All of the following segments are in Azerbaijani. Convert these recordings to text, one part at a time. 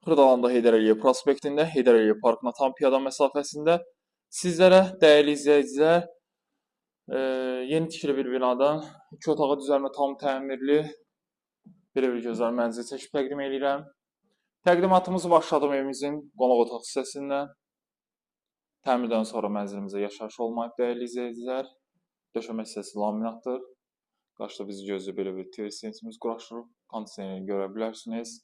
Xırdalanda Heydər Əliyev prospektində, Heydər Əliyev parkına tam piyada məsafəsində sizlərə dəyərli izləyicilər yeni tikili bir binadan 2 otağı düzəlmə tam təmirli belə bir gözəl mənzil çəkib təqdim edirəm. Təqdimatımızı başladım evimizin qonaq otaq hissəsindən. Təmirdən sonra mənzilimizə yaşayış olmayıb dəyərli izləyicilər. Döşəmə hissəsi laminatdır. Qarşıda bizi gözləyir belə bir TV-sensimiz quraşdırıb. Kondisioneri görə bilərsiniz.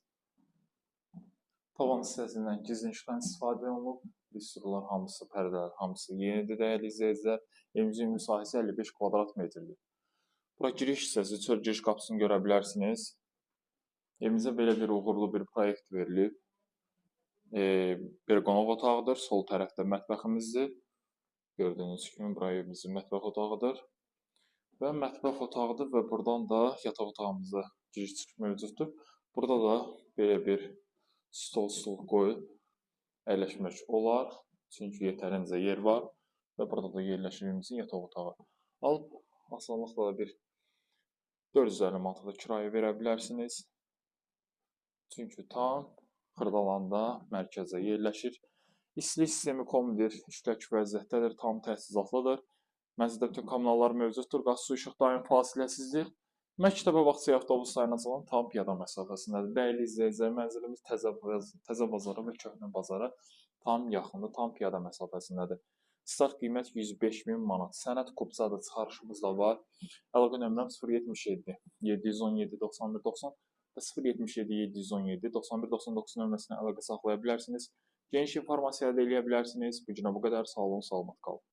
Tavan hissəsindən gizli işıqdan istifadə olunub. Listrlar hamısı, pərdələr hamısı yenidir dəyərli izləyicilər. Evimizin müsahibəsi 55 kvadrat metrdir. Bura giriş hissəsi, çöl giriş qapısını görə bilərsiniz. Evimizə belə bir uğurlu bir proyekt verilib. Bir qonaq otağıdır. Sol tərəfdə mətbəximizdir. Gördüyünüz kimi bura evimizin mətbəx otağıdır. Və mətbəx otağıdır və buradan da yataq otağımıza giriş çıxış mövcuddur. Burada da belə bir stol qoyub əyləşmək olar. Çünki yetərincə yer var və burada da yerləşimimizin yataq otağı. Alıb asanlıqla da bir 450 manata kirayə verə bilərsiniz. Çünki tam Xırdalanda mərkəzə yerləşir. İstilik sistemi kombidir, işlək vəziyyətdədir, tam təchizatlıdır. Mənzildə bütün kommunallar mövcuddur, qaz, su, işıq daim fasiləsizdir. Məktəbə vaxtçı avtobus sayınacağının tam piyada məsafəsindədir. Dəyərli izləyicilər, mənzilimiz Təzə bazara və Köhnə bazara tam yaxındır, tam piyada məsafəsindədir. Start qiymət 105.000 manat. Sənəd kupçada çıxarışımız da var. Əlaqə nömrəm 077 717 91 90 və 077 717 91 99 nömrəsinə əlaqə saxlaya bilərsiniz. Geniş informasiya əldə edə bilərsiniz. Bu günə bu qədər. Sağ olun, salamat qalın.